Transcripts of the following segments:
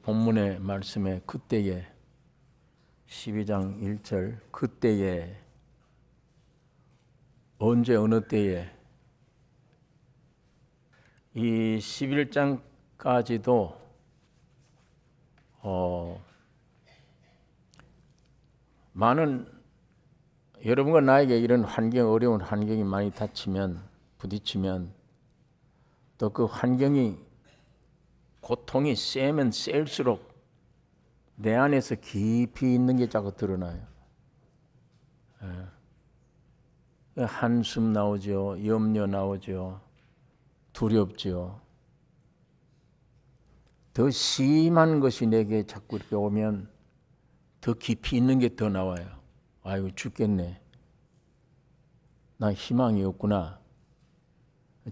본문의 말씀에 그때에 12장 1절 그때에 언제 어느 때에 이 11장까지도 많은 여러분과 나에게 이런 어려운 환경이 많이 부딪히면 또 그 환경이 고통이 세면 셀수록 내 안에서 깊이 있는 게 자꾸 드러나요. 한숨 나오죠. 염려 나오죠. 두렵죠. 더 심한 것이 내게 자꾸 이렇게 오면 더 깊이 있는 게 더 나와요. 아이고 죽겠네. 나 희망이 없구나.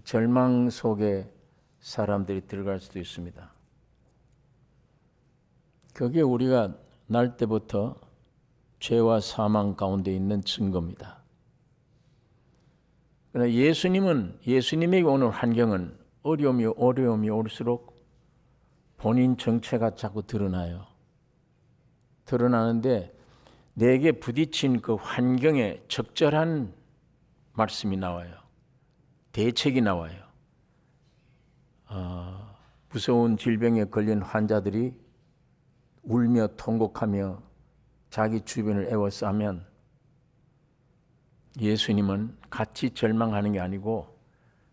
절망 속에 사람들이 들어갈 수도 있습니다. 그게 우리가 날 때부터 죄와 사망 가운데 있는 증거입니다. 그러나 예수님에게 오는 환경은 어려움이 올수록 본인 정체가 자꾸 드러나는데 내게 부딪힌 그 환경에 적절한 말씀이 나와요. 대책이 나와요. 무서운 질병에 걸린 환자들이 울며 통곡하며 자기 주변을 애워싸면 예수님은 같이 절망하는 게 아니고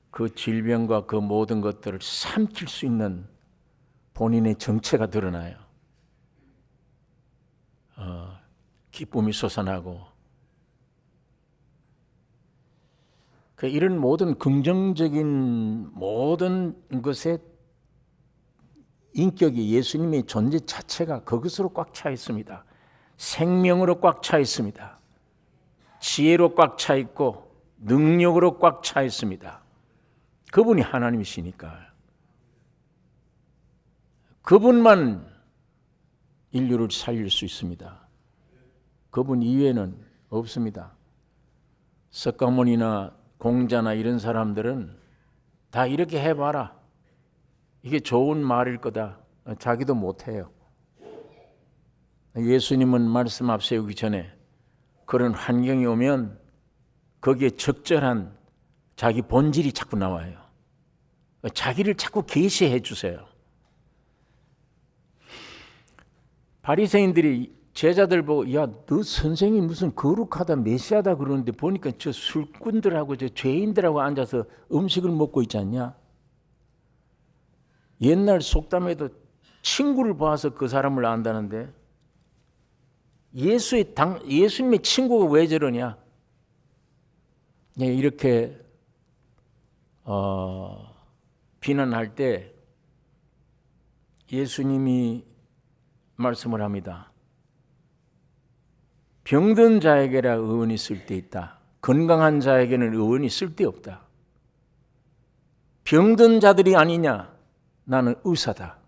그 질병과 그 모든 것들을 삼킬 수 있는 본인의 정체가 드러나요. 기쁨이 솟아나고 이런 모든 긍정적인 모든 것의 인격이 예수님의 존재 자체가 그것으로 꽉 차 있습니다. 생명으로 꽉 차 있습니다. 지혜로 꽉 차 있고 능력으로 꽉 차 있습니다. 그분이 하나님이시니까 그분만 인류를 살릴 수 있습니다. 그분 이외에는 없습니다. 석가모니나 공자나 이런 사람들은 다 이렇게 해봐라. 이게 좋은 말일 거다. 자기도 못해요. 예수님은 말씀 앞세우기 전에 그런 환경이 오면 거기에 적절한 자기 본질이 자꾸 나와요. 자기를 자꾸 계시해 주세요. 바리새인들이 제자들 보고 야, 너 선생이 무슨 거룩하다 메시아다 그러는데 보니까 저 술꾼들하고 저 죄인들하고 앉아서 음식을 먹고 있지 않냐? 옛날 속담에도 친구를 봐서 그 사람을 안다는데 예수님의 친구가 왜 저러냐? 이렇게 비난할 때 예수님이 말씀을 합니다. 병든 자에게라 의원이 쓸데있다. 건강한 자에게는 의원이 쓸데없다. 병든 자들이 아니냐? 나는 의사다.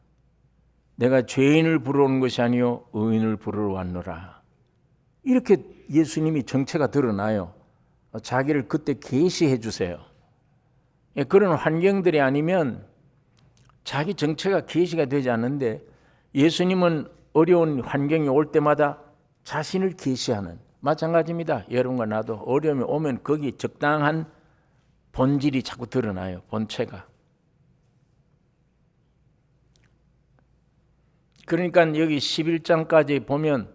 내가 죄인을 부르러 온 것이 아니요 의인을 부르러 왔노라. 이렇게 예수님이 정체가 드러나요. 자기를 그때 계시해 주세요. 그런 환경들이 아니면 자기 정체가 계시가 되지 않는데 예수님은 어려운 환경이 올 때마다 자신을 계시하는, 마찬가지입니다. 여러분과 나도 어려움이 오면 거기 적당한 본질이 자꾸 드러나요. 본체가. 그러니까 여기 11장까지 보면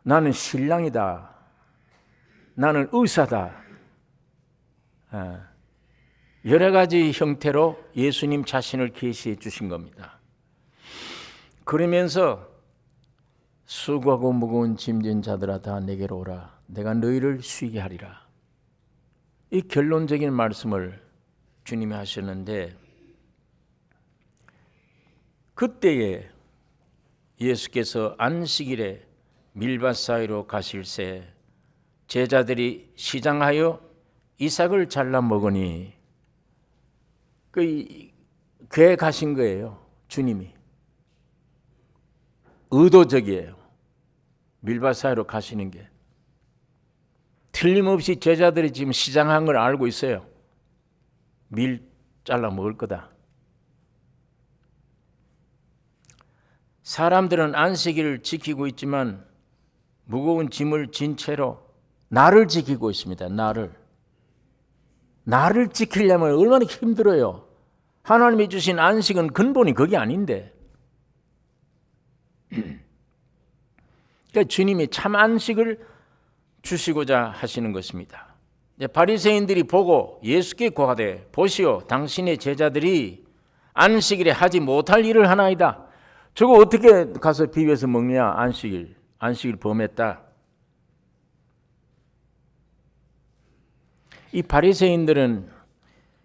나는 신랑이다. 나는 의사다. 여러 가지 형태로 예수님 자신을 계시해 주신 겁니다. 그러면서 수고하고 무거운 짐진 자들아 다 내게로 오라. 내가 너희를 쉬게 하리라. 이 결론적인 말씀을 주님이 하셨는데 그때에 예수께서 안식일에 밀밭 사이로 가실새 제자들이 시장하여 이삭을 잘라 먹으니 궤 가신 거예요. 주님이. 의도적이에요. 밀밭 사이로 가시는 게. 틀림없이 제자들이 지금 시장한 걸 알고 있어요. 밀 잘라 먹을 거다. 사람들은 안식일을 지키고 있지만 무거운 짐을 진 채로 나를 지키고 있습니다. 나를 지키려면 얼마나 힘들어요. 하나님이 주신 안식은 근본이 그게 아닌데. 그러니까 주님이 참 안식을 주시고자 하시는 것입니다. 바리새인들이 보고 예수께 고하되 보시오 당신의 제자들이 안식일에 하지 못할 일을 하나이다. 저거 어떻게 가서 비벼서 먹냐. 안식일 범했다. 이 바리새인들은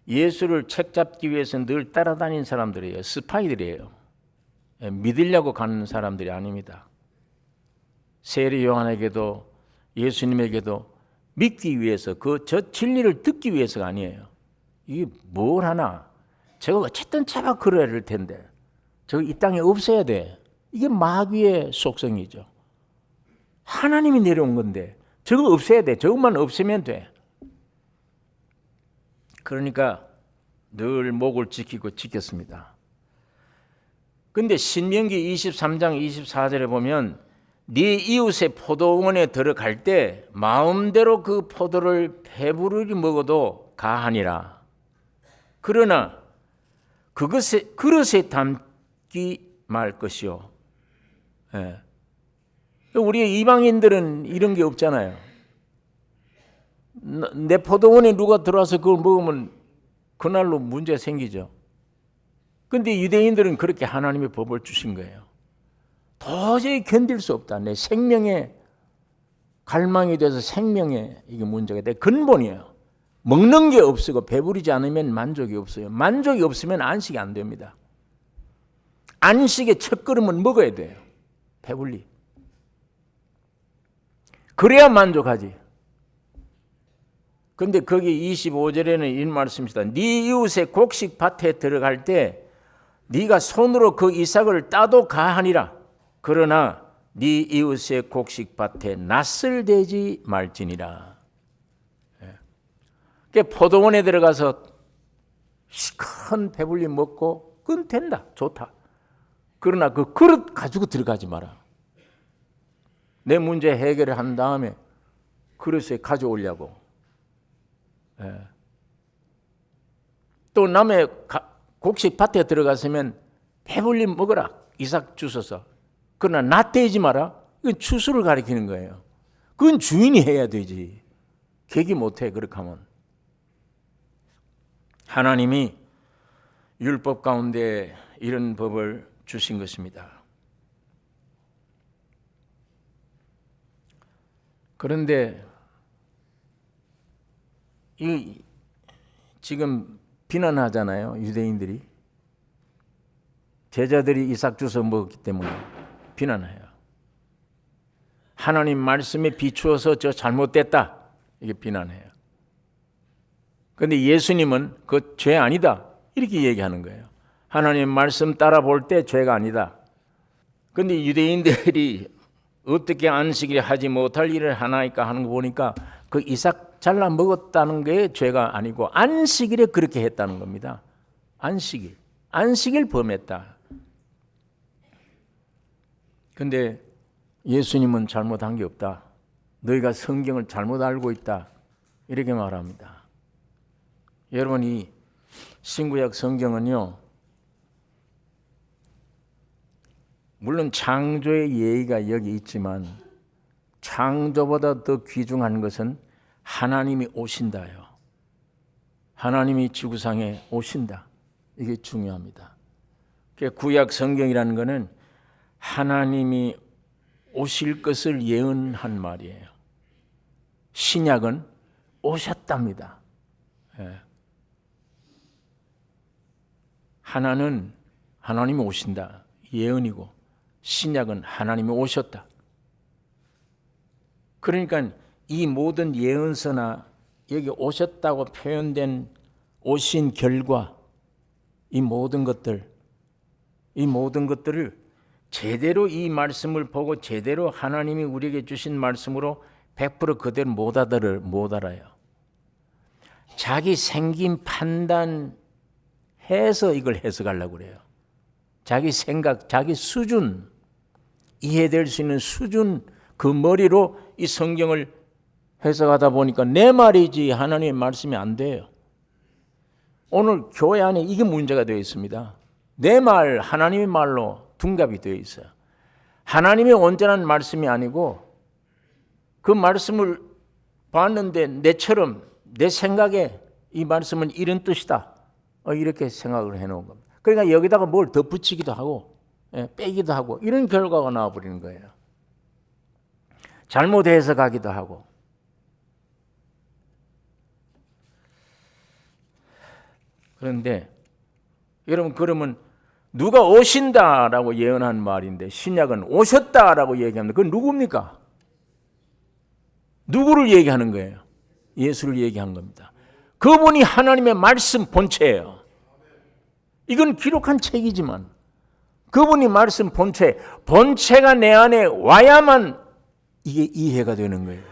예수를 책잡기 위해서 늘 따라다닌 사람들이에요. 스파이들이에요. 믿으려고 가는 사람들이 아닙니다. 세례 요한에게도 예수님에게도 믿기 위해서 저 진리를 듣기 위해서가 아니에요. 이게 뭘 하나? 저거 어쨌든 차가 그래야 될 텐데 저거 이 땅에 없어야 돼. 이게 마귀의 속성이죠. 하나님이 내려온 건데 저거 없애야 돼. 저것만 없애면 돼. 그러니까 늘 목을 지키고 지켰습니다. 근데 신명기 23장 24절에 보면 네 이웃의 포도원에 들어갈 때 마음대로 그 포도를 배부르게 먹어도 가하니라. 그러나 그릇에 담기 말 것이요. 예. 우리 이방인들은 이런 게 없잖아요. 내 포도원에 누가 들어와서 그걸 먹으면 그날로 문제 생기죠. 근데 유대인들은 그렇게 하나님의 법을 주신 거예요. 도저히 견딜 수 없다. 내 생명에 갈망이 돼서 생명에 이게 문제가 돼. 근본이에요. 먹는 게 없고 배부르지 않으면 만족이 없어요. 만족이 없으면 안식이 안 됩니다. 안식의 첫걸음은 먹어야 돼요. 배불리. 그래야 만족하지. 근데 거기 25절에는 이런 말씀입니다. 네 이웃의 곡식 밭에 들어갈 때 네가 손으로 그 이삭을 따도 가하니라. 그러나 네 이웃의 곡식 밭에 낯을 대지 말지니라. 그러니까 포도원에 들어가서 큰 배불리 먹고 그건 된다. 좋다. 그러나 그 그릇 가지고 들어가지 마라. 내 문제 해결을 한 다음에 그릇에 가져오려고. 또 남의 곡식 밭에 들어갔으면 배불리 먹어라. 이삭 주워서. 그러나 낯대지 마라. 이건 추수를 가리키는 거예요. 그건 주인이 해야 되지. 객이 못해 그렇게 하면. 하나님이 율법 가운데 이런 법을 주신 것입니다. 그런데 지금 비난하잖아요. 유대인들이. 제자들이 이삭 주워 먹었기 때문에 비난해요. 하나님 말씀에 비추어서 저 잘못됐다. 이게 비난해요. 그런데 예수님은 그 죄 아니다. 이렇게 얘기하는 거예요. 하나님 말씀 따라 볼 때 죄가 아니다. 그런데 유대인들이 어떻게 안식일에 하지 못할 일을 하나이까 하는 거 보니까 그 이삭 잘라 먹었다는 게 죄가 아니고 안식일에 그렇게 했다는 겁니다. 안식일 범했다. 근데 예수님은 잘못한 게 없다. 너희가 성경을 잘못 알고 있다. 이렇게 말합니다. 여러분, 이 신구약 성경은요, 물론 창조의 예의가 여기 있지만 창조보다 더 귀중한 것은 하나님이 오신다요. 하나님이 지구상에 오신다. 이게 중요합니다. 구약 성경이라는 것은 하나님이 오실 것을 예언한 말이에요. 신약은 오셨답니다. 하나는 하나님이 오신다. 예언이고 신약은 하나님이 오셨다. 그러니까 이 모든 예언서나 여기 오셨다고 표현된 오신 결과 이 모든 것들을 제대로 이 말씀을 보고 제대로 하나님이 우리에게 주신 말씀으로 100% 그대로 못 알아요. 자기 생긴 판단해서 이걸 해석하려고 그래요. 자기 생각, 자기 수준, 이해될 수 있는 수준, 그 머리로 이 성경을 해석하다 보니까 내 말이지 하나님의 말씀이 안 돼요. 오늘 교회 안에 이게 문제가 되어 있습니다. 내 말, 하나님의 말로 둔갑이 되어 있어요. 하나님의 온전한 말씀이 아니고 그 말씀을 봤는데 내처럼 내 생각에 이 말씀은 이런 뜻이다, 이렇게 생각을 해놓은 겁니다. 그러니까 여기다가 뭘 덧붙이기도 하고 빼기도 하고 이런 결과가 나와버리는 거예요. 잘못 해석하기도 하고. 그런데 여러분, 그러면 누가 오신다라고 예언한 말인데 신약은 오셨다라고 얘기합니다. 그건 누굽니까? 누구를 얘기하는 거예요? 예수를 얘기한 겁니다. 그분이 하나님의 말씀 본체예요. 이건 기록한 책이지만 그분이 말씀 본체가 내 안에 와야만 이게 이해가 되는 거예요.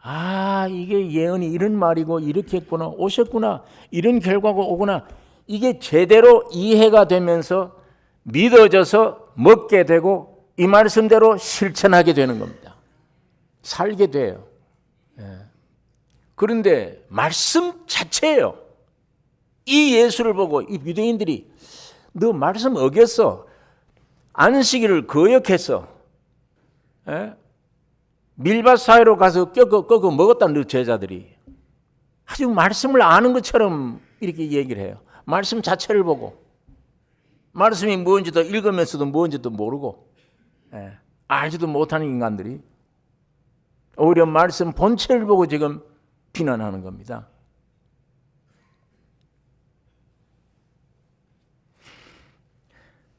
아, 이게 예언이 이런 말이고 이렇게 했구나, 오셨구나, 이런 결과가 오구나. 이게 제대로 이해가 되면서 믿어져서 먹게 되고 이 말씀대로 실천하게 되는 겁니다. 살게 돼요. 그런데 말씀 자체예요. 이 예수를 보고 이 유대인들이 너 말씀 어겼어, 안식일을 거역했어, 밀밭 사이로 가서 꺾어 먹었다는 너 제자들이 아주 말씀을 아는 것처럼 이렇게 얘기를 해요. 말씀 자체를 보고 말씀이 뭔지도 읽으면서도 뭔지도 모르고 알지도 못하는 인간들이 오히려 말씀 본체를 보고 지금 비난하는 겁니다.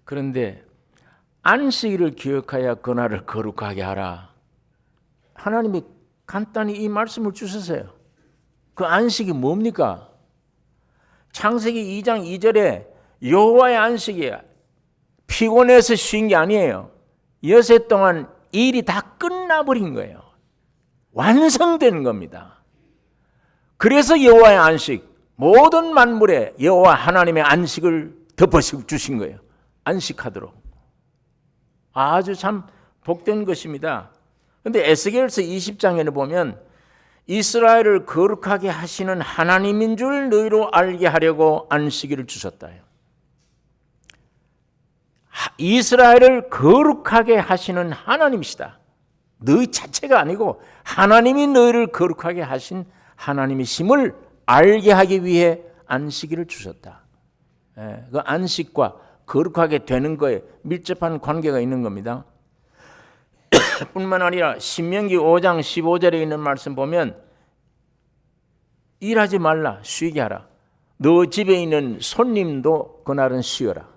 그런데 안식일을 기억하여 그날을 거룩하게 하라. 하나님이 간단히 이 말씀을 주셨어요. 그 안식이 뭡니까? 창세기 2장 2절에 여호와의 안식이에요. 피곤해서 쉰 게 아니에요. 여세 동안 일이 다 끝나버린 거예요. 완성된 겁니다. 그래서 여호와의 안식, 모든 만물에 여호와 하나님의 안식을 덮어주신 거예요. 안식하도록. 아주 참 복된 것입니다. 그런데 에스겔서 20장에는 보면 이스라엘을 거룩하게 하시는 하나님인 줄 너희로 알게 하려고 안식일을 주셨다요. 이스라엘을 거룩하게 하시는 하나님이시다. 너희 자체가 아니고 하나님이 너희를 거룩하게 하신 하나님이심을 알게 하기 위해 안식일을 주셨다. 그 안식과 거룩하게 되는 거에 밀접한 관계가 있는 겁니다. 뿐만 아니라 신명기 5장 15절에 있는 말씀 보면 일하지 말라, 쉬게 하라. 너 집에 있는 손님도 그날은 쉬어라.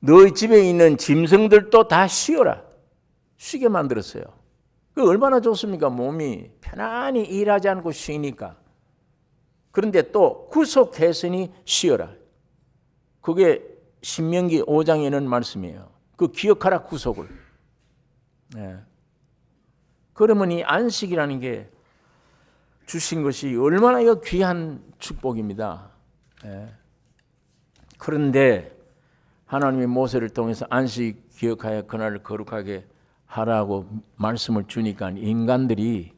너희 집에 있는 짐승들도 다 쉬어라. 쉬게 만들었어요. 그 얼마나 좋습니까? 몸이 편안히 일하지 않고 쉬니까. 그런데 또 구속했으니 쉬어라. 그게 신명기 5장에 있는 말씀이에요. 그 기억하라, 구속을. 그러면 이 안식이라는 게 주신 것이 얼마나 이거 귀한 축복입니다. 그런데 하나님의 모세를 통해서 안식 기억하여 그날을 거룩하게 하라고 말씀을 주니까 인간들이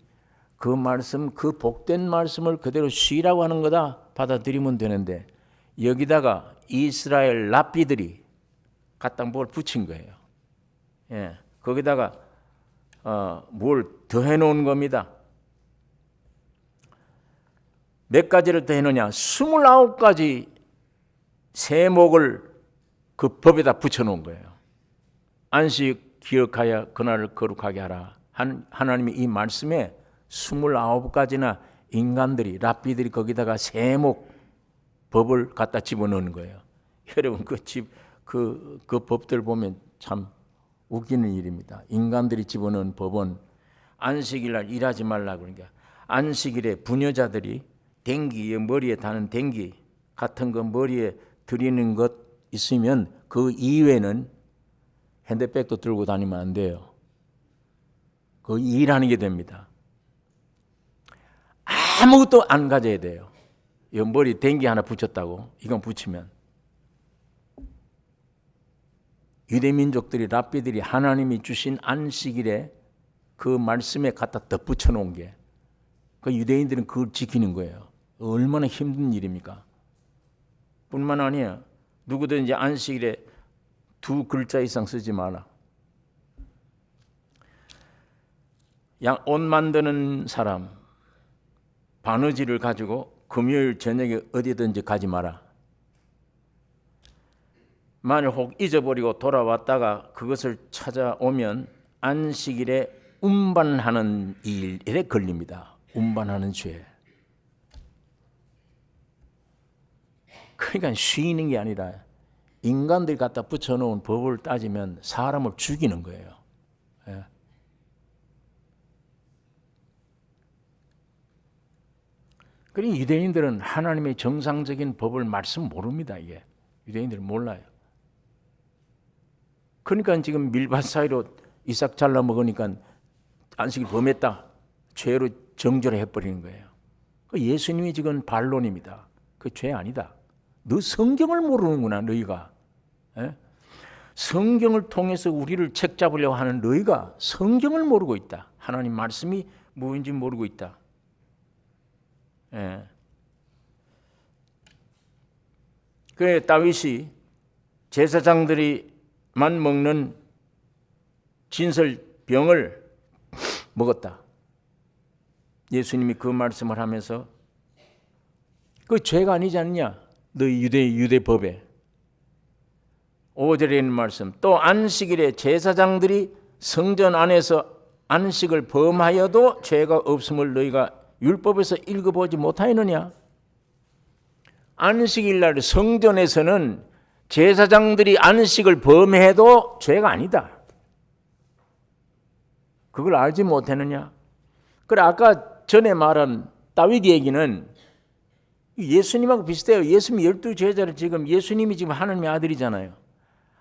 그 말씀, 그 복된 말씀을 그대로 쉬라고 하는 거다 받아들이면 되는데 여기다가 이스라엘 랍비들이 갖다 뭘 붙인 거예요. 거기다가 뭘 더 해놓은 겁니다. 몇 가지를 더 해놓냐? 29가지 세목을 그 법에다 붙여놓은 거예요. 안식 기억하여 그날을 거룩하게 하라. 하나님이 이 말씀에 29가지나 인간들이 랍비들이 거기다가 세목 법을 갖다 집어넣는 거예요. 여러분 그 법들 보면 참 웃기는 일입니다. 인간들이 집어넣은 법은 안식일날 일하지 말라 그러니까 안식일에 부녀자들이 댕기, 머리에 다는 댕기 같은 거 머리에 들이는 것 있으면 그 이외에는 핸드백도 들고 다니면 안 돼요. 그 일하는 게 됩니다. 아무것도 안 가져야 돼요. 이 머리 댕기 하나 붙였다고 이건 붙이면 유대 민족들이 랍비들이 하나님이 주신 안식일에 그 말씀에 갖다 덧붙여 놓은 게 그 유대인들은 그걸 지키는 거예요. 얼마나 힘든 일입니까? 뿐만 아니라 누구든지 안식일에 2글자 이상 쓰지 마라. 옷 만드는 사람 바느질을 가지고 금요일 저녁에 어디든지 가지 마라. 만일 혹 잊어버리고 돌아왔다가 그것을 찾아오면 안식일에 운반하는 일에 걸립니다. 운반하는 죄. 그러니까 쉬는 게 아니라 인간들이 갖다 붙여놓은 법을 따지면 사람을 죽이는 거예요. 예. 그러니 유대인들은 하나님의 정상적인 법을 말씀 모릅니다. 이게 유대인들은 몰라요. 그러니까 지금 밀밭 사이로 이삭 잘라 먹으니까 안식일 범했다. 죄로 정죄를 해버리는 거예요. 예수님이 지금 반론입니다. 그 죄 아니다. 너 성경을 모르는구나 너희가. 에? 성경을 통해서 우리를 책잡으려고 하는 너희가 성경을 모르고 있다. 하나님 말씀이 무엇인지 모르고 있다. 예. 그래 다윗이 제사장들이만 먹는 진설병을 먹었다. 예수님이 그 말씀을 하면서 그 죄가 아니지 않냐? 너희 유대 법에 5절에 있는 말씀. 또 안식일에 제사장들이 성전 안에서 안식을 범하여도 죄가 없음을 너희가 율법에서 읽어보지 못하였느냐? 안식일 날 성전에서는 제사장들이 안식을 범해도 죄가 아니다. 그걸 알지 못했느냐? 그래 아까 전에 말한 다윗 얘기는 예수님하고 비슷해요. 예수님 12제자를 지금 예수님이 지금 하나님의 아들이잖아요.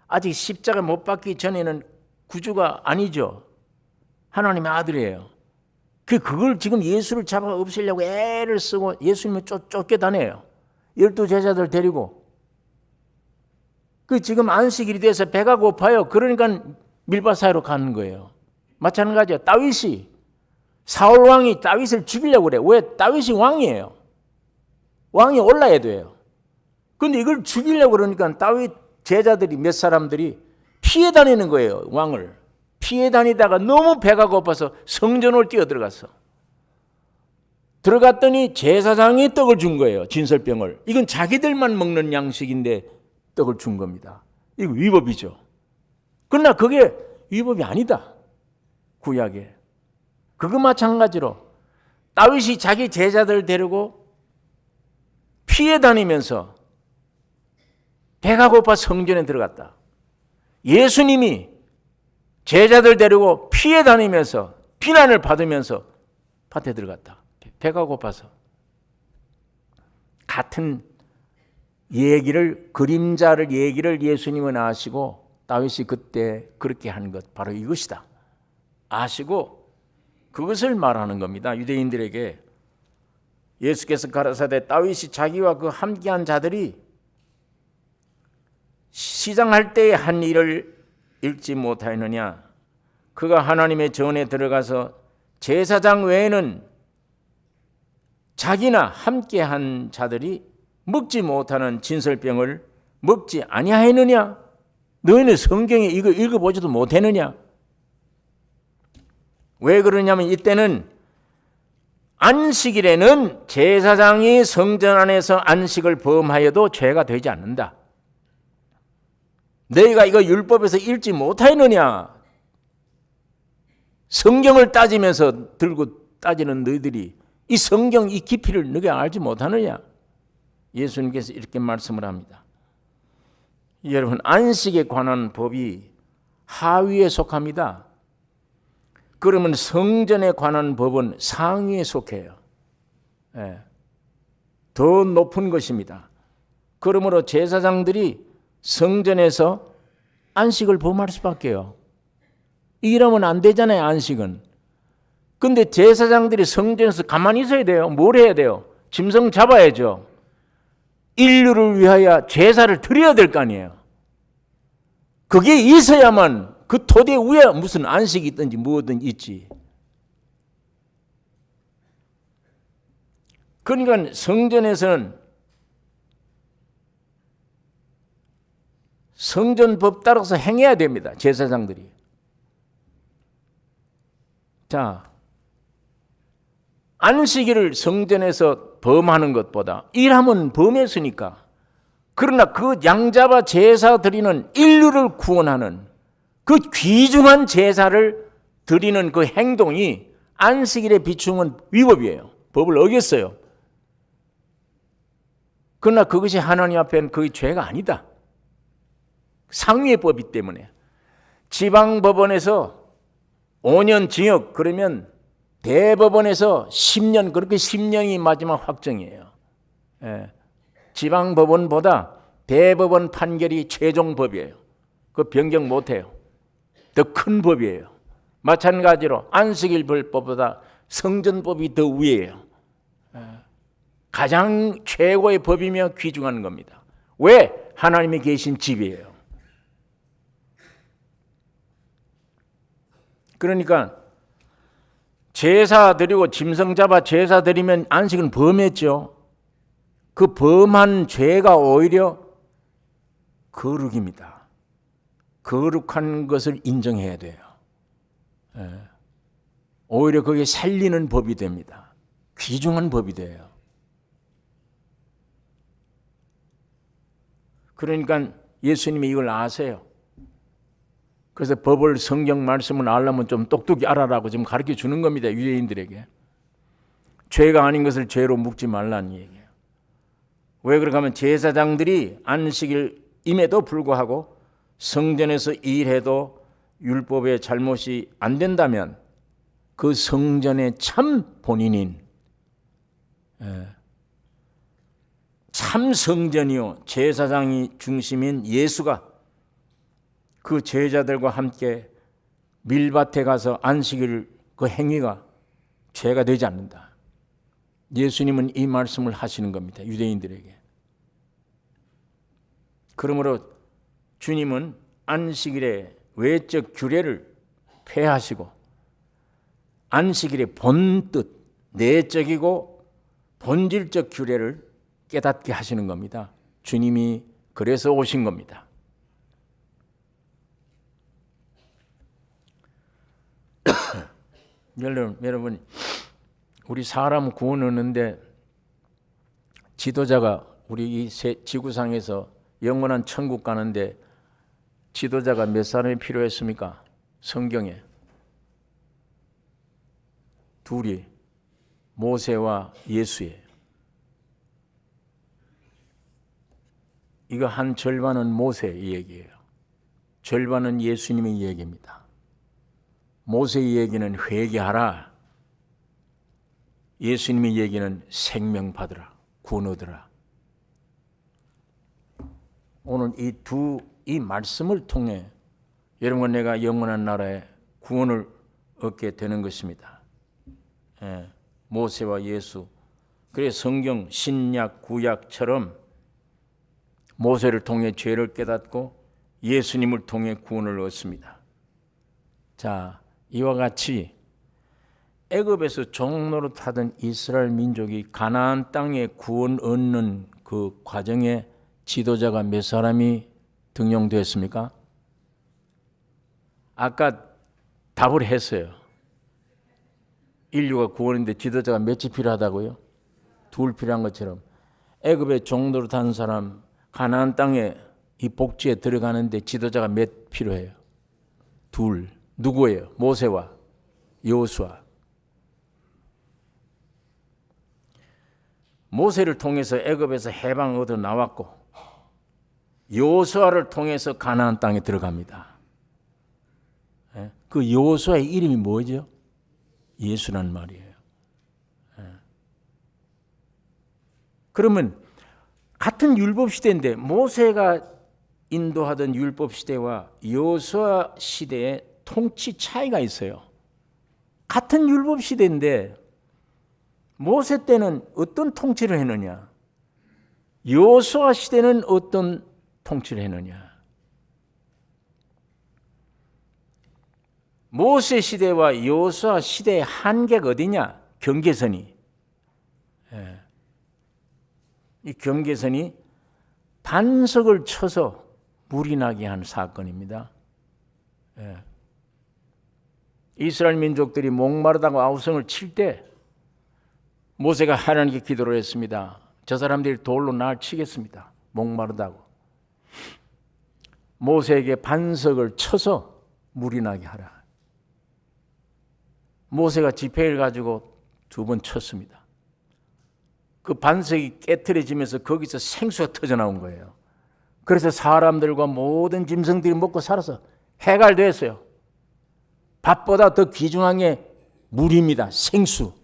아직 십자가 못 박기 전에는 구주가 아니죠. 하나님의 아들이에요. 그걸 지금 예수를 잡아 없애려고 애를 쓰고 예수님을 쫓겨다녀요. 12제자들 데리고. 그 지금 안식일이 돼서 배가 고파요. 그러니까 밀밭 사이로 가는 거예요. 마찬가지야. 다윗이 사울 왕이 다윗을 죽이려고 그래. 왜? 다윗이 왕이에요. 왕이 올라야 돼요. 그런데 이걸 죽이려고 그러니까 다윗 제자들이 몇 사람들이 피해 다니는 거예요. 왕을. 피해 다니다가 너무 배가 고파서 성전을 뛰어 들어갔어. 들어갔더니 제사장이 떡을 준 거예요. 진설병을. 이건 자기들만 먹는 양식인데 떡을 준 겁니다. 이거 위법이죠. 그러나 그게 위법이 아니다. 구약에. 그거 마찬가지로 다윗이 자기 제자들 데리고 피해 다니면서 배가 고파 성전에 들어갔다. 예수님이 제자들 데리고 피해 다니면서 비난을 받으면서 밭에 들어갔다. 배가 고파서. 같은 그림자를 얘기를 예수님은 아시고 다윗이 그때 그렇게 한 것 바로 이것이다. 아시고 그것을 말하는 겁니다. 유대인들에게 예수께서 가라사대 다윗이 자기와 그 함께한 자들이 시장할 때의 한 일을 읽지 못하였느냐? 그가 하나님의 전에 들어가서 제사장 외에는 자기나 함께한 자들이 먹지 못하는 진설병을 먹지 아니하였느냐? 너희는 성경에 이거 읽어보지도 못했느냐? 왜 그러냐면 이때는 안식일에는 제사장이 성전 안에서 안식을 범하여도 죄가 되지 않는다. 너희가 이거 율법에서 읽지 못하였느냐? 성경을 따지면서 들고 따지는 너희들이 이 성경 이 깊이를 너희가 알지 못하느냐? 예수님께서 이렇게 말씀을 합니다. 여러분 안식에 관한 법이 하위에 속합니다. 그러면 성전에 관한 법은 상위에 속해요. 예. 더 높은 것입니다. 그러므로 제사장들이 성전에서 안식을 범할 수밖에요. 이러면 안 되잖아요, 안식은. 근데 제사장들이 성전에서 가만히 있어야 돼요. 뭘 해야 돼요? 짐승 잡아야죠. 인류를 위하여 제사를 드려야 될 거 아니에요. 그게 있어야만 그 토대 위에 무슨 안식이 있든지 뭐든 있지. 그러니까 성전에서는 성전법 따라서 행해야 됩니다. 제사장들이. 자, 안식일을 성전에서 범하는 것보다 일하면 범했으니까. 그러나 그 양잡아 제사 드리는 인류를 구원하는 그 귀중한 제사를 드리는 그 행동이 안식일에 비추는 위법이에요. 법을 어겼어요. 그러나 그것이 하나님 앞에는 그게 죄가 아니다. 상위의 법이기 때문에. 지방법원에서 5년 징역, 그러면 대법원에서 10년, 그렇게 10년이 마지막 확정이에요. 예. 지방법원보다 대법원 판결이 최종 법이에요. 그 변경 못해요. 더 큰 법이에요. 마찬가지로 안식일 법보다 성전법이 더 위에요. 가장 최고의 법이며 귀중한 겁니다. 왜? 하나님이 계신 집이에요. 그러니까 제사 드리고 짐승 잡아 제사 드리면 안식은 범했죠. 그 범한 죄가 오히려 거룩입니다. 거룩한 것을 인정해야 돼요. 오히려 그게 살리는 법이 됩니다. 귀중한 법이 돼요. 그러니까 예수님이 이걸 아세요. 그래서 법을, 성경 말씀을 알려면 좀 똑똑히 알아라고 지금 가르쳐 주는 겁니다. 유대인들에게. 죄가 아닌 것을 죄로 묻지 말라는 얘기예요. 왜 그런가 하면 제사장들이 안식일임에도 불구하고 성전에서 일해도 율법의 잘못이 안 된다면 그 성전의 참 본인인 참 성전이요 제사장이 중심인 예수가 그 제자들과 함께 밀밭에 가서 안식일 그 행위가 죄가 되지 않는다. 예수님은 이 말씀을 하시는 겁니다. 유대인들에게. 그러므로 주님은 안식일의 외적 규례를 폐하시고 안식일의 본뜻, 내적이고 본질적 규례를 깨닫게 하시는 겁니다. 주님이 그래서 오신 겁니다. 여러분, 우리 사람 구원 얻는데 지도자가 우리 이 지구상에서 영원한 천국 가는데 지도자가 몇 사람이 필요했습니까? 성경에 둘이 모세와 예수예요. 이거 한 절반은 모세의 얘기예요. 절반은 예수님의 얘기입니다. 모세의 얘기는 회개하라. 예수님의 얘기는 생명 받으라. 구원 얻으라. 오늘 이 말씀을 통해 여러분과 내가 영원한 나라에 구원을 얻게 되는 것입니다. 모세와 예수. 그래서 성경 신약 구약처럼 모세를 통해 죄를 깨닫고 예수님을 통해 구원을 얻습니다. 자, 이와 같이 애굽에서 종노릇하던 이스라엘 민족이 가나안 땅에 구원 얻는 그 과정에 지도자가 몇 사람이 등용되었습니까? 아까 답을 했어요. 인류가 구원인데 지도자가 몇이 필요하다고요? 둘 필요한 것처럼 애굽에 종노릇하는 사람 가나안 땅에 이 복지에 들어가는데 지도자가 몇 필요해요? 둘. 누구예요? 모세와 여호수아. 모세를 통해서 애굽에서 해방 얻어 나왔고 여호수아를 통해서 가나안 땅에 들어갑니다. 그 여호수아의 이름이 뭐죠? 예수란 말이에요. 그러면 같은 율법 시대인데 모세가 인도하던 율법 시대와 여호수아 시대에 통치 차이가 있어요. 같은 율법 시대인데 모세 때는 어떤 통치를 했느냐? 여호수아 시대는 어떤 통치를 했느냐? 모세 시대와 여호수아 시대의 한계가 어디냐? 경계선이. 이 경계선이 반석을 쳐서 물이 나게 한 사건입니다. 이스라엘 민족들이 목마르다고 아우성을 칠 때 모세가 하나님께 기도를 했습니다. 저 사람들이 돌로 날 치겠습니다. 목마르다고. 모세에게 반석을 쳐서 물이 나게 하라. 모세가 지팡이를 가지고 2번 쳤습니다. 그 반석이 깨트려지면서 거기서 생수가 터져나온 거예요. 그래서 사람들과 모든 짐승들이 먹고 살아서 해갈됐어요. 밥보다 더 귀중한 게 물입니다. 생수.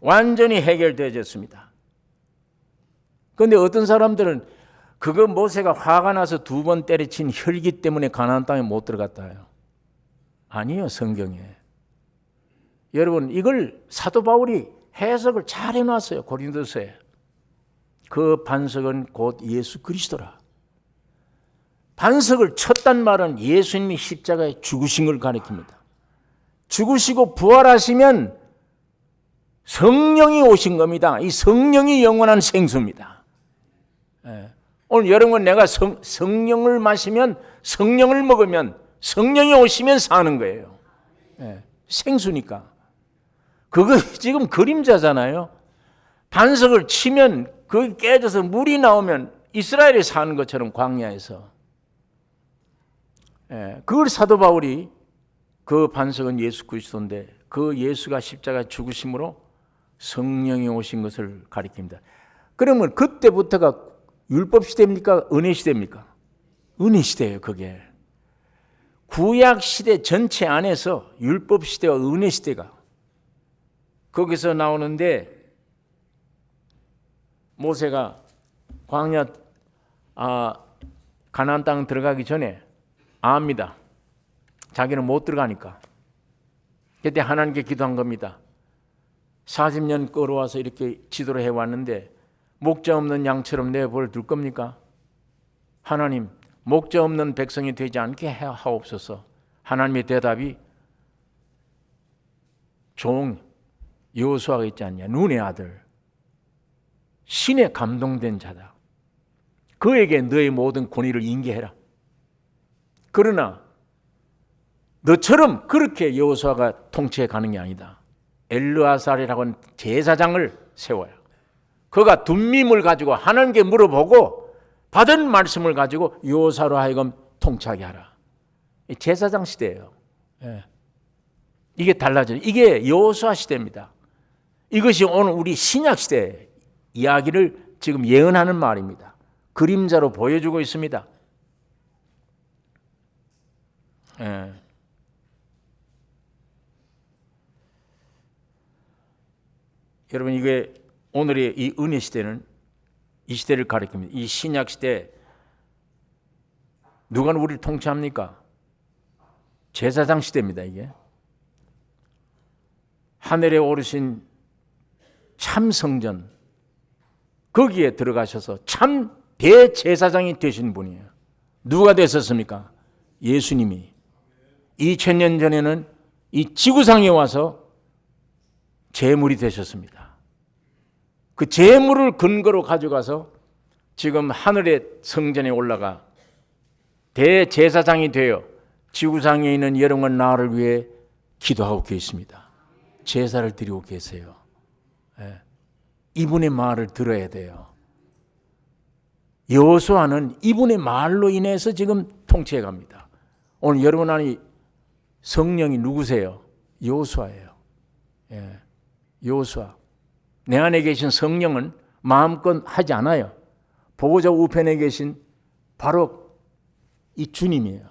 완전히 해결되어졌습니다. 그런데 어떤 사람들은 그거 모세가 화가 나서 2번 때려친 혈기 때문에 가나안 땅에 못 들어갔다 해요. 아니요, 성경에. 여러분, 이걸 사도 바울이 해석을 잘 해놨어요. 고린도서에. 그 반석은 곧 예수 그리스도라. 반석을 쳤단 말은 예수님이 십자가에 죽으신 걸 가리킵니다. 죽으시고 부활하시면 성령이 오신 겁니다. 이 성령이 영원한 생수입니다. 오늘 여러분, 내가 성령을 마시면, 성령을 먹으면, 성령이 오시면 사는 거예요. 생수니까. 그거 지금 그림자잖아요. 반석을 치면 거기 깨져서 물이 나오면 이스라엘이 사는 것처럼 광야에서. 그걸 사도 바울이 그 반석은 예수 그리스도인데 그 예수가 십자가 죽으심으로 성령이 오신 것을 가리킵니다. 그러면 그때부터가 율법 시대입니까? 은혜 시대입니까? 은혜 시대예요, 그게. 구약 시대 전체 안에서 율법 시대와 은혜 시대가 거기서 나오는데, 모세가 광야 가나안 땅 들어가기 전에 압니다. 자기는 못 들어가니까. 그때 하나님께 기도한 겁니다. 40년 끌어와서 이렇게 지도를 해왔는데 목자 없는 양처럼 내 벌을 둘 겁니까? 하나님, 목자 없는 백성이 되지 않게 하옵소서. 하나님의 대답이 종 여호수아가 있지 않냐, 눈의 아들, 신에 감동된 자다. 그에게 너의 모든 권위를 인계해라. 그러나 너처럼 그렇게 여호수아가 통치해 가는 게 아니다. 엘르아살이라고 하는 제사장을 세워야. 그가 둔밈을 가지고 하나님께 물어보고 받은 말씀을 가지고 여호수아로 하여금 통치하게 하라. 제사장 시대예요. 이게 달라져요. 이게 여호수아 시대입니다. 이것이 오늘 우리 신약 시대 이야기를 지금 예언하는 말입니다. 그림자로 보여주고 있습니다. 여러분, 이게 오늘의 이 은혜 시대는 이 시대를 가리킵니다. 이 신약 시대 누가 우리를 통치합니까? 제사장 시대입니다. 이게 하늘에 오르신 참 성전, 거기에 들어가셔서 참 대제사장이 되신 분이에요. 누가 되셨습니까? 예수님이 2000년 전에는 이 지구상에 와서 제물이 되셨습니다. 그 제물을 근거로 가져가서 지금 하늘의 성전에 올라가 대제사장이 되어 지구상에 있는 여러분과 나를 위해 기도하고 계십니다. 제사를 드리고 계세요. 이분의 말을 들어야 돼요. 여호수아는 이분의 말로 인해서 지금 통치해 갑니다. 오늘 여러분 안에 성령이 누구세요? 여호수아예요. 여호수아. 내 안에 계신 성령은 마음껏 하지 않아요. 보호자 우편에 계신 바로 이 주님이에요.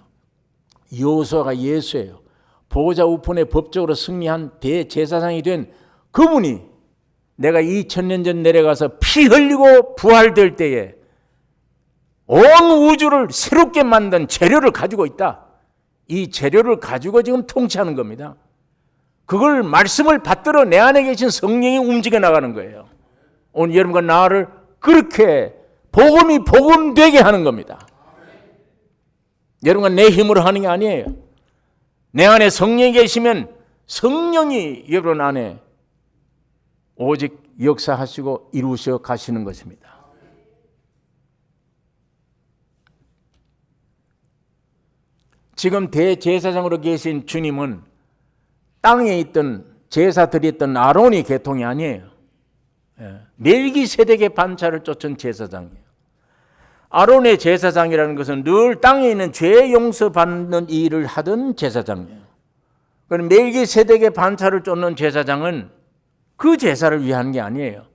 여호수아가 예수예요. 보호자 우편에 법적으로 승리한 대제사장이 된 그분이 내가 2000년 전 내려가서 피 흘리고 부활될 때에 온 우주를 새롭게 만든 재료를 가지고 있다. 이 재료를 가지고 지금 통치하는 겁니다. 그걸 말씀을 받들어 내 안에 계신 성령이 움직여 나가는 거예요. 오늘 여러분과 나를 그렇게 복음이 복음되게 하는 겁니다. 여러분과 내 힘으로 하는 게 아니에요. 내 안에 성령이 계시면 성령이 여러분 안에 오직 역사하시고 이루셔 가시는 것입니다. 지금 대제사장으로 계신 주님은 땅에 있던 제사 드렸던 아론의 계통이 아니에요. 멜기세덱의 반차를 쫓은 제사장이에요. 아론의 제사장이라는 것은 늘 땅에 있는 죄 용서받는 일을 하던 제사장이에요. 그럼 멜기세덱의 반차를 쫓는 제사장은 그 제사를 위한 게 아니에요.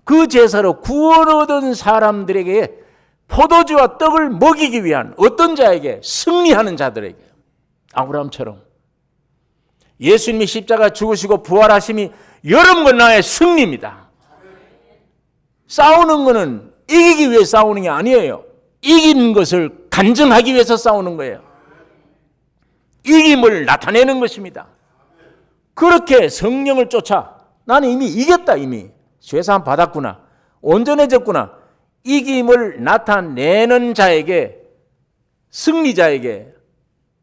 그 제사로 구원 얻은 사람들에게 포도주와 떡을 먹이기 위한 어떤 자에게? 승리하는 자들에게. 아브라함처럼. 예수님이 십자가 죽으시고 부활하심이 여러분과 나의 승리입니다. 싸우는 것은 이기기 위해 싸우는 게 아니에요. 이기는 것을 간증하기 위해서 싸우는 거예요. 이김을 나타내는 것입니다. 그렇게 성령을 쫓아 나는 이미 이겼다. 이미 죄사함 받았구나. 온전해졌구나. 이김을 나타내는 자에게, 승리자에게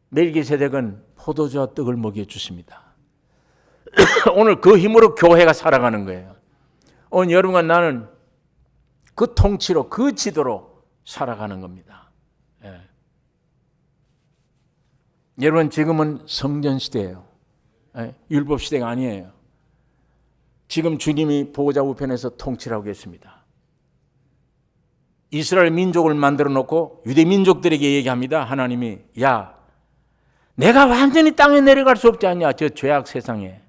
멜기세덱은 포도주와 떡을 먹여주십니다. 오늘 그 힘으로 교회가 살아가는 거예요. 오늘 여러분과 나는 그 통치로, 그 지도로 살아가는 겁니다. 예. 여러분, 지금은 성전 시대예요. 예. 율법 시대가 아니에요. 지금 주님이 보호자 우편에서 통치를 하고 계십니다. 이스라엘 민족을 만들어 놓고 유대 민족들에게 얘기합니다. 하나님이, 야, 내가 완전히 땅에 내려갈 수 없지 않냐, 저 죄악 세상에.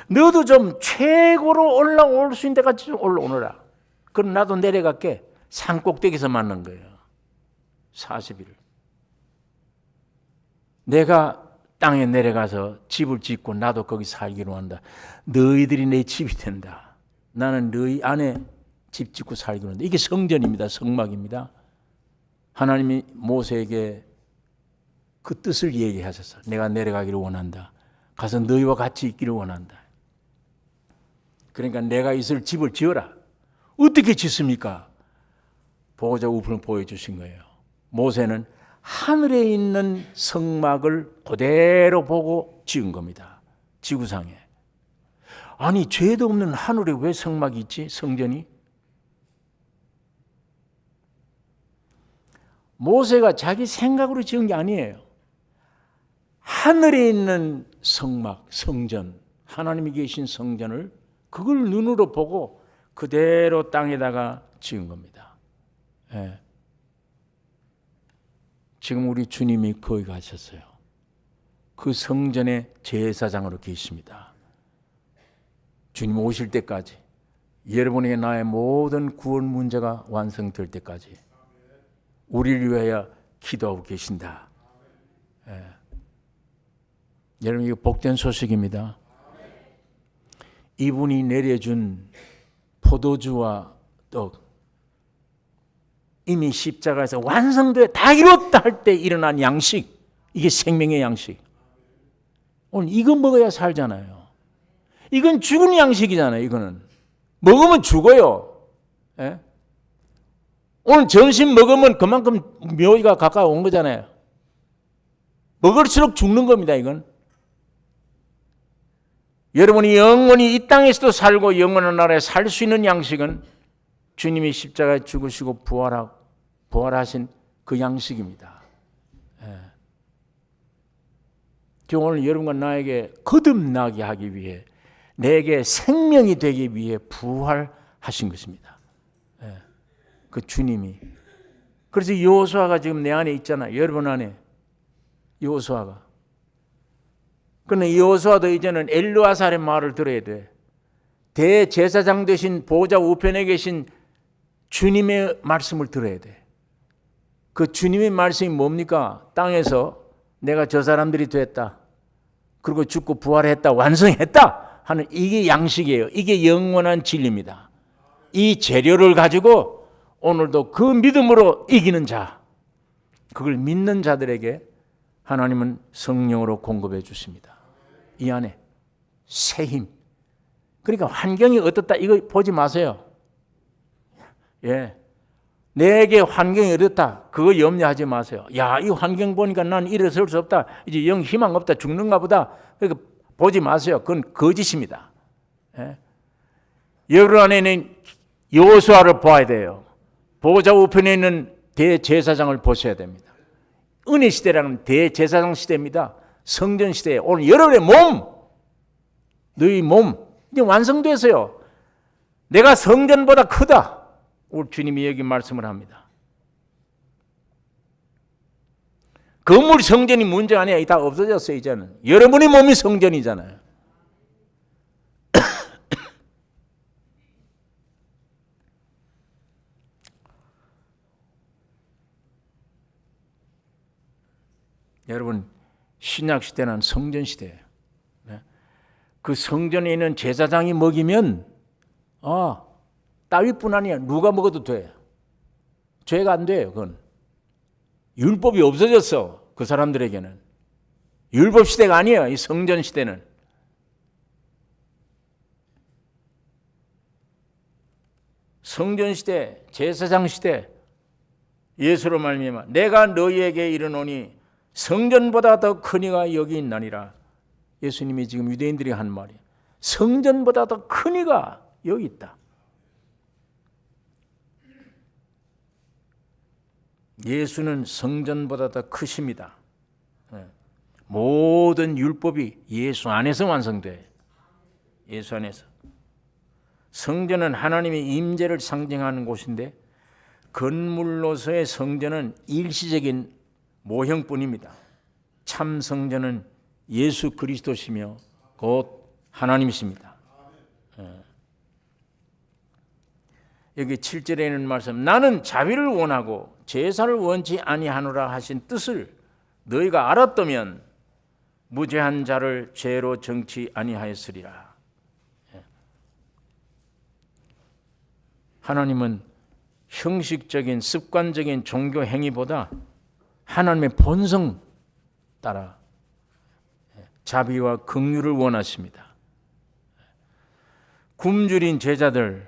너도 좀 최고로 올라올 수 있는 데까지 좀 올라오너라. 그럼 나도 내려갈게. 산 꼭대기에서 만난 거예요. 40일. 내가 땅에 내려가서 집을 짓고 나도 거기 살기로 한다. 너희들이 내 집이 된다. 나는 너희 안에 집 짓고 살기로 한다. 이게 성전입니다. 성막입니다. 하나님이 모세에게 그 뜻을 얘기하셔서 내가 내려가기를 원한다. 가서 너희와 같이 있기를 원한다. 그러니까 내가 있을 집을 지어라. 어떻게 짓습니까? 보호자 우편을 보여주신 거예요. 모세는 하늘에 있는 성막을 그대로 보고 지은 겁니다. 지구상에. 아니, 죄도 없는 하늘에 왜 성막이 있지? 성전이? 모세가 자기 생각으로 지은 게 아니에요. 하늘에 있는 성막, 성전, 하나님이 계신 성전을 그걸 눈으로 보고 그대로 땅에다가 지은 겁니다. 예. 지금 우리 주님이 거기 가셨어요. 그 성전의 제사장으로 계십니다. 주님 오실 때까지, 여러분에게 나의 모든 구원 문제가 완성될 때까지 우리를 위하여 기도하고 계신다. 예. 여러분, 이거 복된 소식입니다. 이분이 내려준 포도주와 떡, 이미 십자가에서 완성돼 다 이뤘다 할 때 일어난 양식, 이게 생명의 양식. 오늘 이거 먹어야 살잖아요. 이건 죽은 양식이잖아요. 이거는 먹으면 죽어요. 예? 오늘 점심 먹으면 그만큼 묘기가 가까이 온 거잖아요. 먹을수록 죽는 겁니다. 이건 여러분이 영원히 이 땅에서도 살고 영원한 나라에 살 수 있는 양식은 주님이 십자가에 죽으시고 부활하신 그 양식입니다. 예. 오늘 여러분과 나에게 거듭나게 하기 위해, 내게 생명이 되기 위해 부활하신 것입니다. 예. 그 주님이. 그래서 여호수아가 지금 내 안에 있잖아요. 여러분 안에 여호수아가. 그런데 여호수아도 이제는 엘르아살의 말을 들어야 돼. 대제사장 되신 보호자 우편에 계신 주님의 말씀을 들어야 돼. 그 주님의 말씀이 뭡니까? 땅에서 내가 저 사람들이 됐다. 그리고 죽고 부활했다. 완성했다. 하는 이게 양식이에요. 이게 영원한 진리입니다. 이 재료를 가지고 오늘도 그 믿음으로 이기는 자, 그걸 믿는 자들에게 하나님은 성령으로 공급해 주십니다. 이 안에 새 힘. 그러니까 환경이 어떻다 이거 보지 마세요. 예, 내게 환경이 어렵다. 그거 염려하지 마세요. 야, 이 환경 보니까 난 일어설 수 없다. 이제 영 희망 없다. 죽는가 보다. 그러니까 보지 마세요. 그건 거짓입니다. 예? 여러분 안에는 여호수아를 봐야 돼요. 보호자 우편에 있는 대제사장을 보셔야 됩니다. 은혜 시대라는 대제사장 시대입니다. 성전 시대에 오늘 여러분의 몸, 너희 몸 이제 완성됐어요. 내가 성전보다 크다. 우리 주님이 여기 말씀을 합니다. 건물 성전이 문제가 아니야. 다 없어졌어요. 이제는 여러분의 몸이 성전이잖아요. 여러분, 신약 시대는 성전 시대예요. 그 성전에 있는 제사장이 먹이면 따위뿐 아니야. 누가 먹어도 돼. 죄가 안 돼요. 그건 율법이 없어졌어. 그 사람들에게는 율법 시대가 아니에요. 이 성전 시대는. 성전 시대, 제사장 시대, 예수로 말미암아 내가 너희에게 이르노니 성전보다 더 큰 이가 여기 있나니라. 예수님이 지금 유대인들이 한 말이에요. 성전보다 더 큰 이가 여기 있다. 예수는 성전보다 더 크십니다. 모든 율법이 예수 안에서 완성돼요. 예수 안에서. 성전은 하나님의 임재를 상징하는 곳인데 건물로서의 성전은 일시적인 모형뿐입니다. 참 성전은 예수 그리스도시며 곧 하나님이십니다. 여기 7절에 있는 말씀, 나는 자비를 원하고 제사를 원치 아니하노라 하신 뜻을 너희가 알았다면 무죄한 자를 죄로 정치 아니하였으리라. 하나님은 형식적인 습관적인 종교 행위보다 하나님의 본성 따라 자비와 긍휼을 원하십니다. 굶주린 제자들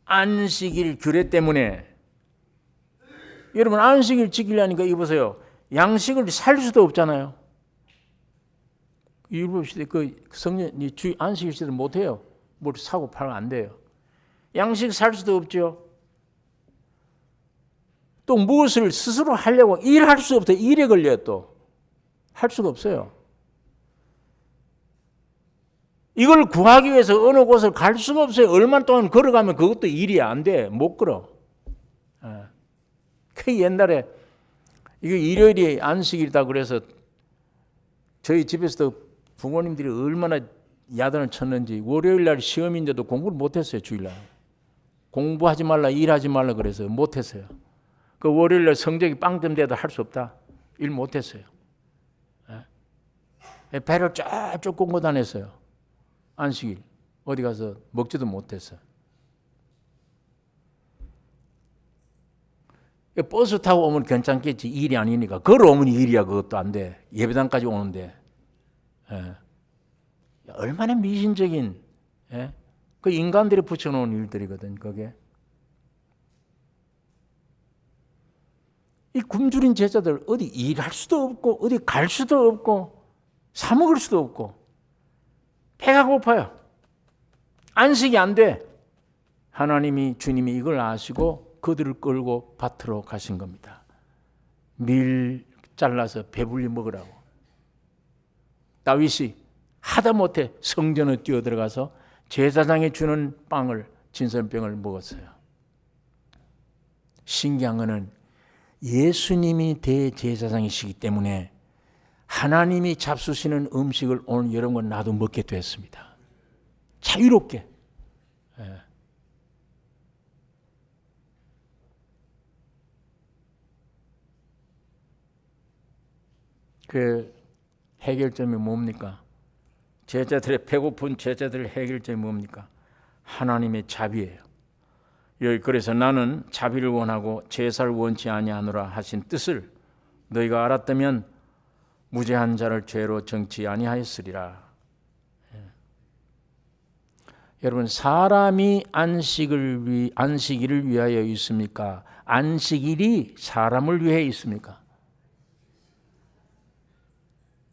안식일 규례 때문에 여러분 안식일 지키려니까 이보세요. 양식을 살 수도 없잖아요. 율법 시대 그 성년 안식일 시대 못 해요. 뭘 사고 팔면 안 돼요. 양식 살 수도 없죠. 또 무엇을 스스로 하려고 일할 수 없어요. 일에 걸려요. 또 할 수가 없어요. 이걸 구하기 위해서 어느 곳을 갈 수가 없어요. 얼마 동안 걸어가면 그것도 일이 안 돼. 못 걸어. 그 옛날에 이거 일요일이 안식일이다 그래서 저희 집에서도 부모님들이 얼마나 야단을 쳤는지 월요일 날 시험인데도 공부를 못했어요. 주일날. 공부하지 말라 일하지 말라 그래서 못했어요. 그 월요일 날 성적이 빵점 돼도 할 수 없다. 일 못했어요. 배를 쫙쭉 꽂고 다녔어요. 안식일 어디 가서 먹지도 못했어요. 버스 타고 오면 괜찮겠지. 일이 아니니까. 걸어오면 일이야. 그것도 안 돼. 예배당까지 오는데. 얼마나 미신적인 그 인간들이 붙여놓은 일들이거든. 그게. 이 굶주린 제자들 어디 일할 수도 없고 어디 갈 수도 없고 사 먹을 수도 없고 배가 고파요. 안식이 안 돼. 하나님이 주님이 이걸 아시고 그들을 끌고 밭으로 가신 겁니다. 밀 잘라서 배불리 먹으라고. 다윗이 하다못해 성전에 뛰어들어가서 제사장이 주는 빵을 진설병을 먹었어요. 신기한 거는 예수님이 대제사장이시기 때문에 하나님이 잡수시는 음식을 오늘 여러분 나도 먹게 됐습니다. 자유롭게. 그 해결점이 뭡니까? 제자들의 배고픈 제자들의 해결점이 뭡니까? 하나님의 자비예요. 여기 그래서 나는 자비를 원하고 제사를 원치 아니하노라 하신 뜻을 너희가 알았다면 무죄한 자를 죄로 정치 아니하였으리라. 여러분, 사람이 안식일을 위하여 있습니까? 안식일이 사람을 위해 있습니까?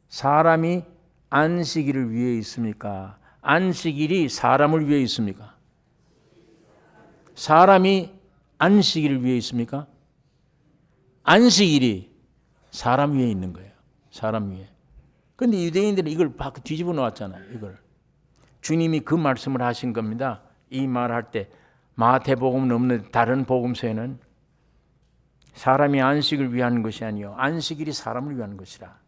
사람이 안식일을 위해 있습니까? 안식일이 사람을 위해 있습니까? 사람이 안식일을 위해 있습니까? 안식일이 사람 위에 있는 거예요. 사람 위에. 그런데 유대인들은 이걸 뒤집어 놓았잖아요. 이걸. 주님이 그 말씀을 하신 겁니다. 이 말할 때 마태복음은 없는 다른 복음서에는 사람이 안식을 위한 것이 아니요 안식일이 사람을 위한 것이라.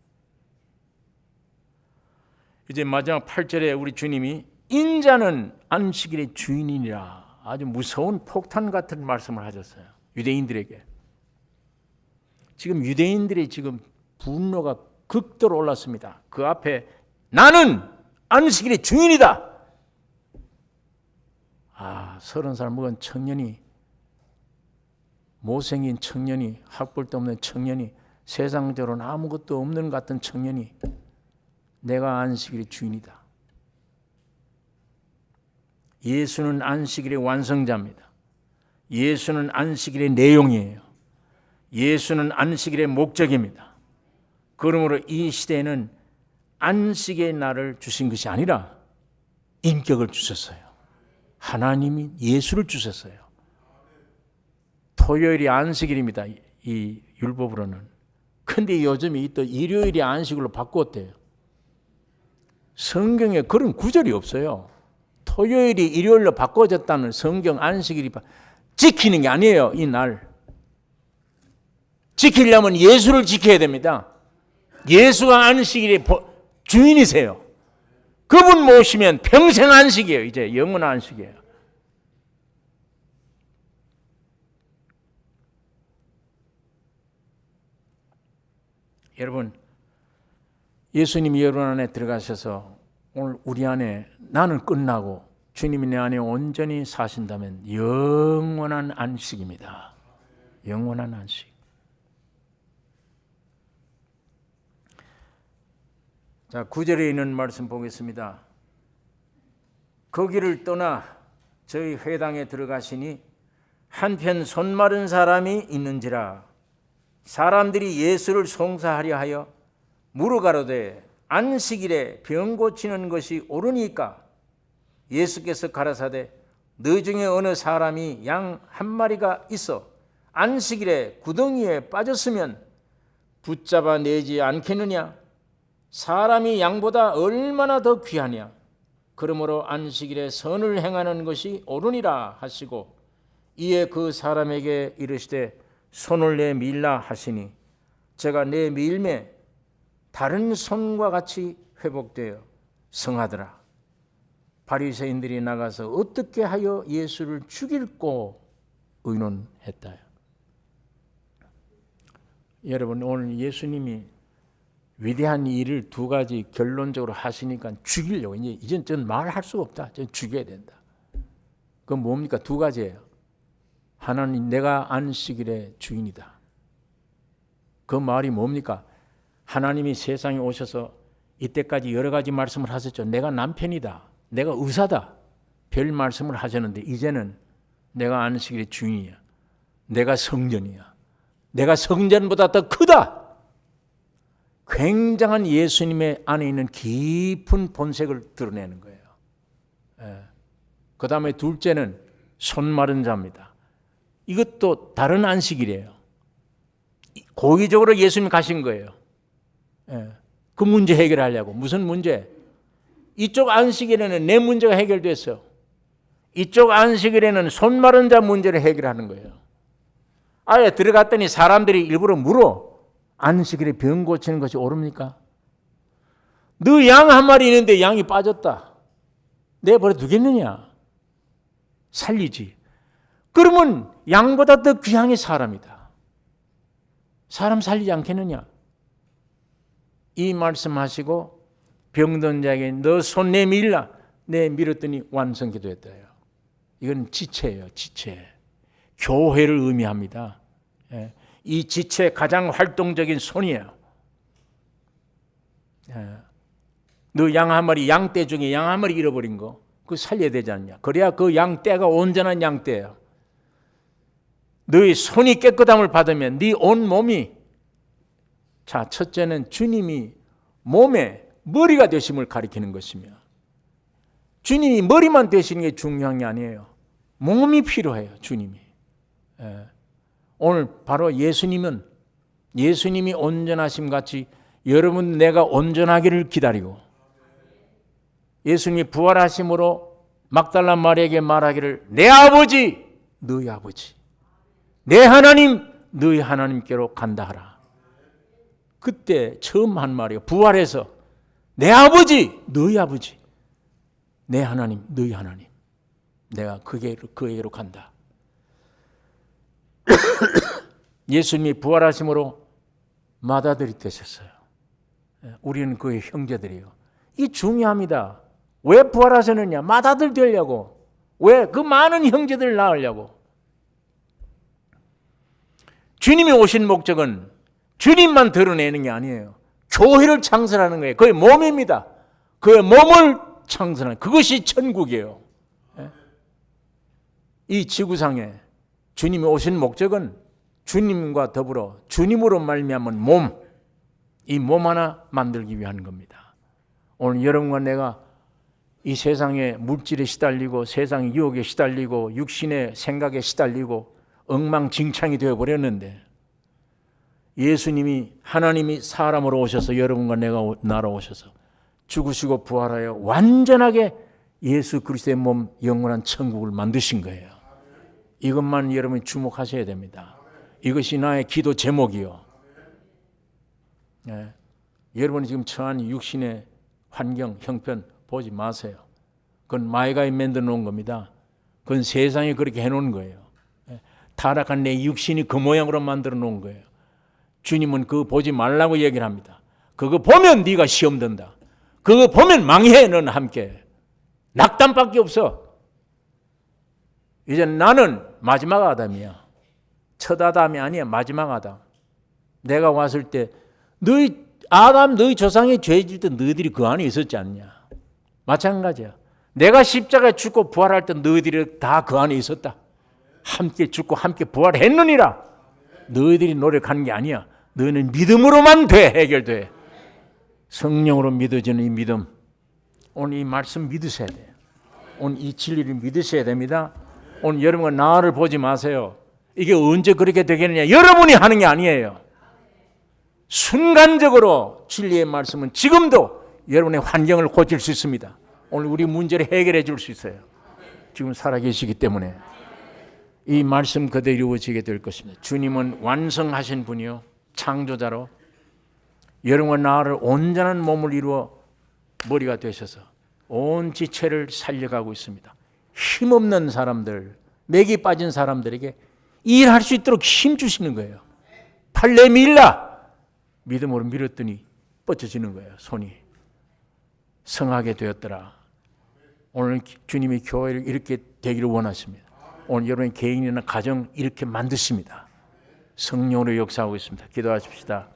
이제 마지막 8절에 우리 주님이 인자는 안식일의 주인이니라, 아주 무서운 폭탄 같은 말씀을 하셨어요. 유대인들에게. 지금 유대인들의 지금 분노가 극도로 올랐습니다. 그 앞에 나는 안식일의 주인이다. 30살 먹은 청년이, 못생긴 청년이, 학벌도 없는 청년이, 세상적으로는 아무것도 없는 것 같은 청년이 내가 안식일의 주인이다. 예수는 안식일의 완성자입니다. 예수는 안식일의 내용이에요. 예수는 안식일의 목적입니다. 그러므로 이 시대에는 안식의 날을 주신 것이 아니라 인격을 주셨어요. 하나님이 예수를 주셨어요. 토요일이 안식일입니다. 이 율법으로는. 근데 요즘이 또 일요일이 안식일로 바꾸었대요. 성경에 그런 구절이 없어요. 토요일이 일요일로 바꿔졌다는 성경 안식일이 지키는 게 아니에요. 이 날 지키려면 예수를 지켜야 됩니다. 예수가 안식일의 주인이세요. 그분 모시면 평생 안식이에요. 이제 영원한 안식이에요. 여러분, 예수님이 여러분 안에 들어가셔서 오늘 우리 안에 나는 끝나고 주님이 내 안에 온전히 사신다면 영원한 안식입니다. 영원한 안식. 자, 9절에 있는 말씀 보겠습니다. 거기를 떠나 저희 회당에 들어가시니 한편 손 마른 사람이 있는지라. 사람들이 예수를 송사하려 하여 물어가로되 안식일에 병 고치는 것이 옳으니까? 예수께서 가라사대 너 중에 어느 사람이 양 한 마리가 있어 안식일에 구덩이에 빠졌으면 붙잡아 내지 않겠느냐? 사람이 양보다 얼마나 더 귀하냐? 그러므로 안식일에 선을 행하는 것이 옳으니라 하시고 이에 그 사람에게 이르시되 손을 내 밀라 하시니 제가 내 밀매 다른 손과 같이 회복되어 성하더라. 바리새인들이 나가서 어떻게 하여 예수를 죽일꼬 의논했다. 여러분, 오늘 예수님이 위대한 일을 두 가지 결론적으로 하시니까 죽이려고. 이젠 전 말할 수가 없다. 전 죽여야 된다. 그건 뭡니까? 두 가지예요. 하나는 내가 안식일의 주인이다. 그 말이 뭡니까? 하나님이 세상에 오셔서 이때까지 여러 가지 말씀을 하셨죠. 내가 남편이다. 내가 의사다. 별 말씀을 하셨는데 이제는 내가 안식일의 주인이야. 내가 성전이야. 내가 성전보다 더 크다. 굉장한 예수님의 안에 있는 깊은 본색을 드러내는 거예요. 그 다음에 둘째는 손 마른 자입니다. 이것도 다른 안식일이에요. 고의적으로 예수님 가신 거예요. 그 문제 해결하려고. 무슨 문제? 이쪽 안식일에는 내 문제가 해결됐어요. 이쪽 안식일에는 손 마른 자 문제를 해결하는 거예요. 아예 들어갔더니 사람들이 일부러 물어. 안식일에 병 고치는 것이 옳습니까? 너 양 한 마리 있는데 양이 빠졌다. 내버려 두겠느냐? 살리지. 그러면 양보다 더 귀한 게 사람이다. 사람 살리지 않겠느냐? 이 말씀하시고 병든 자에게 너 손 내밀라. 내 밀었더니 완성기도 했다요. 이건 지체예요. 지체. 교회를 의미합니다. 이 지체 가장 활동적인 손이에요. 너 양 한 마리, 양떼 중에 양 한 마리 잃어버린 거 그 살려야 되지 않냐. 그래야 그 양떼가 온전한 양떼야. 너희 손이 깨끗함을 받으면 네 온 몸이, 자, 첫째는 주님이 몸에 머리가 되심을 가리키는 것이며, 주님이 머리만 되시는 게 중요한 게 아니에요. 몸이 필요해요. 주님이. 오늘 바로 예수님이 온전하심 같이 여러분 내가 온전하기를 기다리고, 예수님이 부활하심으로 막달라 마리아에게 말하기를 내 아버지 너희 아버지, 내 하나님 너희 하나님께로 간다 하라. 그때 처음 한 말이에요. 부활해서 내 아버지 너희 아버지, 내 하나님 너희 하나님, 내가 그에게로 간다. 예수님이 부활하심으로 맏아들이 되셨어요. 우리는 그의 형제들이에요. 이 중요합니다. 왜 부활하셨느냐? 맏아들 되려고. 왜? 그 많은 형제들을 낳으려고. 주님이 오신 목적은 주님만 드러내는 게 아니에요. 교회를 창설하는 거예요. 그의 몸입니다. 그의 몸을 창설하는, 그것이 천국이에요. 이 지구상에 주님이 오신 목적은 주님과 더불어 주님으로 말미암은 몸, 이 몸 하나 만들기 위한 겁니다. 오늘 여러분과 내가 이 세상의 물질에 시달리고 세상의 유혹에 시달리고 육신의 생각에 시달리고 엉망진창이 되어버렸는데, 예수님이, 하나님이 사람으로 오셔서 여러분과 내가 날아오셔서 죽으시고 부활하여 완전하게 예수 그리스도의 몸, 영원한 천국을 만드신 거예요. 이것만 여러분이 주목하셔야 됩니다. 이것이 나의 기도 제목이요. 여러분이 지금 처한 육신의 환경, 형편 보지 마세요. 그건 마이가이 만들어 놓은 겁니다. 그건 세상이 그렇게 해놓은 거예요. 타락한 내 육신이 그 모양으로 만들어 놓은 거예요. 주님은 그거 보지 말라고 얘기를 합니다. 그거 보면 네가 시험 든다. 그거 보면 망해. 넌 함께 낙담밖에 없어. 이제 나는 마지막 아담이야. 첫 아담이 아니야. 마지막 아담. 내가 왔을 때 너희 아담, 너희 조상이 죄질 때 너희들이 그 안에 있었지 않냐. 마찬가지야. 내가 십자가에 죽고 부활할 때 너희들이 다 그 안에 있었다. 함께 죽고 함께 부활했느니라. 너희들이 노력하는 게 아니야. 너희는 믿음으로만 돼. 해결돼. 성령으로 믿어지는 이 믿음. 오늘 이 말씀 믿으셔야 돼요. 오늘 이 진리를 믿으셔야 됩니다. 오늘 여러분과 나를 보지 마세요. 이게 언제 그렇게 되겠느냐. 여러분이 하는 게 아니에요. 순간적으로 진리의 말씀은 지금도 여러분의 환경을 고칠 수 있습니다. 오늘 우리 문제를 해결해 줄 수 있어요. 지금 살아계시기 때문에 이 말씀 그대로 이루어지게 될 것입니다. 주님은 완성하신 분이요, 창조자로 여러분과 나를 온전한 몸을 이루어 머리가 되셔서 온 지체를 살려가고 있습니다. 힘없는 사람들, 맥이 빠진 사람들에게 일할 수 있도록 힘 주시는 거예요. 팔 내밀라. 믿음으로 밀었더니 뻗쳐지는 거예요. 손이. 성하게 되었더라. 오늘 주님이 교회를 이렇게 되기를 원하십니다. 오늘 여러분의 개인이나 가정 이렇게 만드십니다. 성령으로 역사하고 있습니다. 기도하십시다.